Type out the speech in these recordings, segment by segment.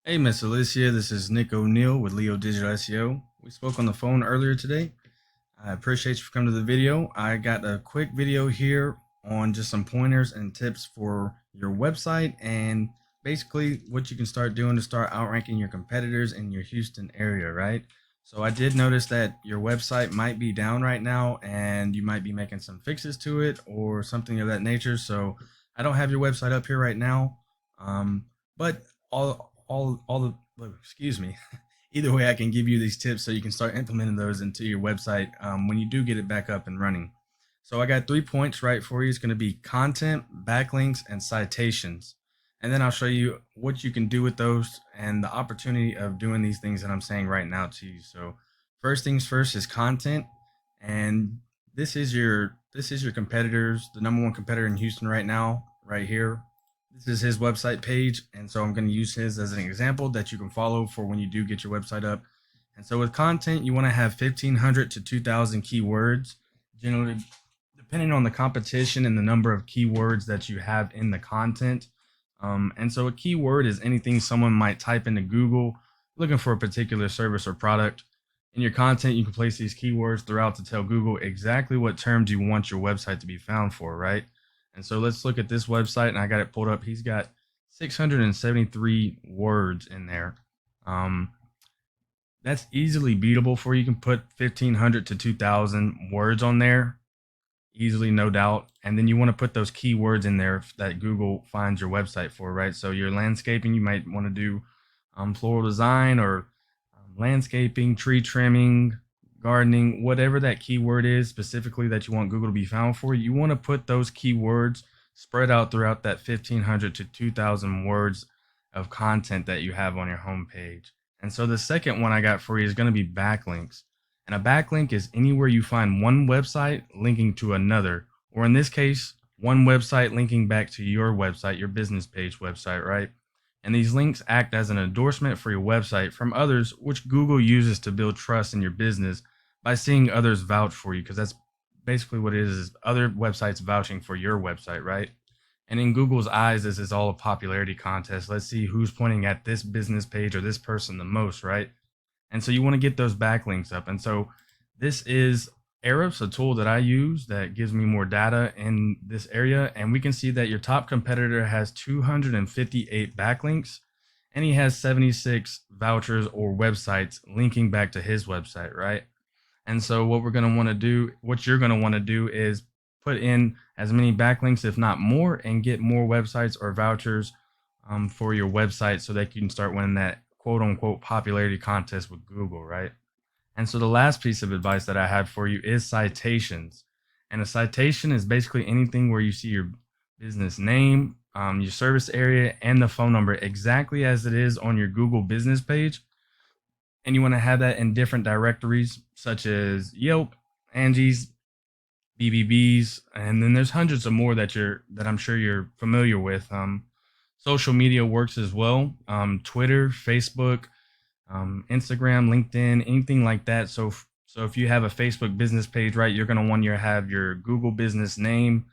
Hey, Miss Alicia, this is Nick O'Neill with Leo Digital SEO. We spoke on the phone earlier today. I appreciate you for coming to the video. I got a quick video here on just some pointers and tips for your website and basically what you can start doing to start outranking your competitors in your Houston area, right? So I did notice that your website might be down right now and you might be making some fixes to it or something of that nature. So I don't have your website up here right now. But all the excuse me. Either way, I can give you these tips so you can start implementing those into your website when you do get it back up and running. So I got 3 points right for you. It's going to be content, backlinks, and citations. And then I'll show you what you can do with those and the opportunity of doing these things that I'm saying right now to you. So first things first is content. And this is your competitors, the number one competitor in Houston right now, right here. This is his website page, and so I'm going to use his as an example that you can follow for when you do get your website up. And so with content, you want to have 1,500 to 2,000 keywords, generally depending on the competition and the number of keywords that you have in the content. And so a keyword is anything someone might type into Google looking for a particular service or product. In your content, you can place these keywords throughout to tell Google exactly what terms you want your website to be found for, right? And so let's look at this website, and I got it pulled up. He's got 673 words in there. Um, that's easily beatable for you. You can put 1,500 to 2,000 words on there easily, no doubt. And then you want to put those keywords in there that Google finds your website for, right? So your landscaping, you might want to do floral design or landscaping, tree trimming, gardening, whatever that keyword is specifically that you want Google to be found for. You want to put those keywords spread out throughout that 1,500 to 2,000 words of content that you have on your homepage. And so the second one I got for you is going to be backlinks. And a backlink is anywhere you find one website linking to another, or in this case, one website linking back to your website, your business page website, right? And these links act as an endorsement for your website from others, which Google uses to build trust in your business by seeing others vouch for you, because that's basically what it is other websites vouching for your website, right? And in Google's eyes, this is all a popularity contest. Let's see who's pointing at this business page or this person the most, right? And so you want to get those backlinks up. And so this is Ahrefs, a tool that I use that gives me more data in this area. And we can see that your top competitor has 258 backlinks and he has 76 vouchers or websites linking back to his website, right? And so what we're going to want to do, what you're going to want to do is put in as many backlinks, if not more, and get more websites or vouchers for your website so that you can start winning that quote unquote popularity contest with Google, right? And so the last piece of advice that I have for you is citations. And a citation is basically anything where you see your business name, your service area, and the phone number exactly as it is on your Google business page. And you want to have that in different directories such as Yelp, Angie's, BBBs, and then there's hundreds of more that I'm sure you're familiar with. Social media works as well. Twitter, Facebook, Instagram, LinkedIn, anything like that. So if you have a Facebook business page, right, you're going to want to have your Google business name,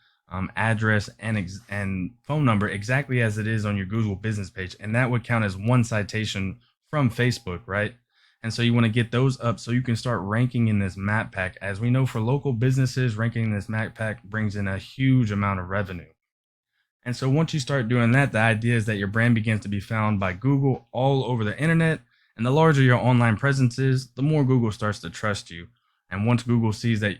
address, and phone number exactly as it is on your Google business page, and that would count as one citation from Facebook, right? And so you want to get those up so you can start ranking in this map pack. As we know, for local businesses, ranking in this map pack brings in a huge amount of revenue. And so once you start doing that, the idea is that your brand begins to be found by Google all over the internet. And the larger your online presence is, the more Google starts to trust you. And once Google sees that,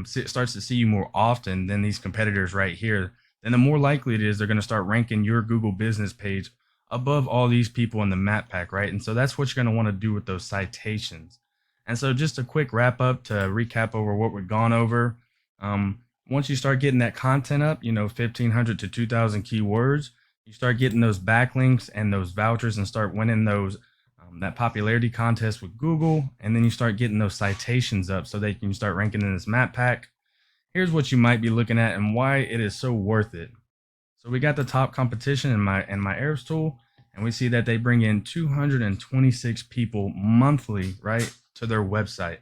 starts to see you more often than these competitors right here, then the more likely it is they're going to start ranking your Google business page above all these people in the map pack, right? And so that's what you're going to want to do with those citations. And so just a quick wrap up to recap over what we've gone over. Once you start getting that content up, 1,500 to 2,000 keywords, you start getting those backlinks and those vouchers and start winning those that popularity contest with Google, and then you start getting those citations up so they can start ranking in this map pack. Here's what you might be looking at and why it is so worth it. So we got the top competition in my Ahrefs tool, and we see that they bring in 226 people monthly, right, to their website.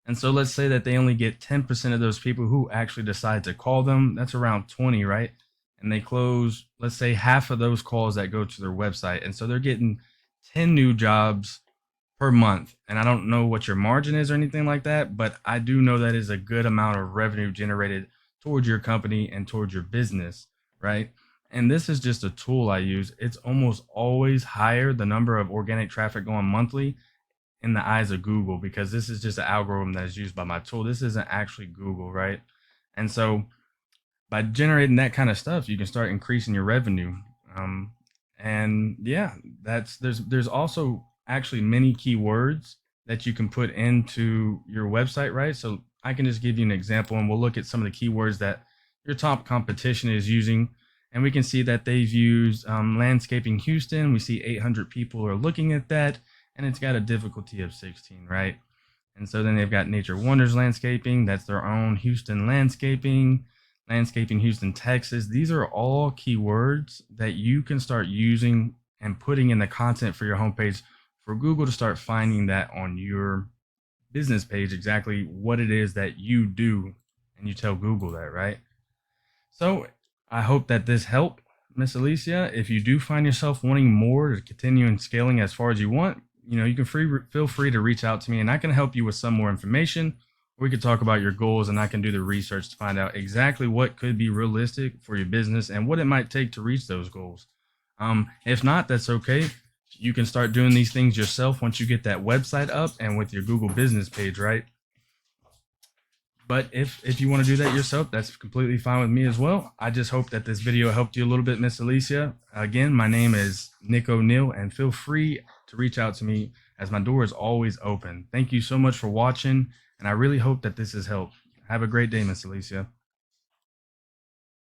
And so let's say that they only get 10% of those people who actually decide to call them. That's around 20, right? And they close, let's say, half of those calls that go to their website. And so they're getting 10 new jobs per month. And I don't know what your margin is or anything like that, but I do know that is a good amount of revenue generated towards your company and towards your business, right? And this is just a tool I use. It's almost always higher the number of organic traffic going monthly in the eyes of Google, because this is just an algorithm that is used by my tool. This isn't actually Google, right? And so by generating that kind of stuff, you can start increasing your revenue. Um, and yeah, there's also actually many keywords that you can put into your website, right? So I can just give you an example, and we'll look at some of the keywords that your top competition is using, and we can see that they've used landscaping Houston. We see 800 people are looking at that, and it's got a difficulty of 16, right? And so then they've got Nature Wonders Landscaping. That's their own Houston landscaping. Landscaping Houston, Texas. These are all keywords that you can start using and putting in the content for your homepage for Google to start finding that on your business page, exactly what it is that you do. And you tell Google that, right? So I hope that this helped, Miss Alicia. If you do find yourself wanting more to continue in scaling as far as you want, you can feel free to reach out to me, and I can help you with some more information. We could talk about your goals, and I can do the research to find out exactly what could be realistic for your business and what it might take to reach those goals. If not, that's okay. You can start doing these things yourself once you get that website up and with your Google business page, right? But if you want to do that yourself, that's completely fine with me as well. I just hope that this video helped you a little bit, Miss Alicia. Again, my name is Nick O'Neill, and feel free to reach out to me as my door is always open. Thank you so much for watching, and I really hope that this has helped. Have a great day, Miss Alicia.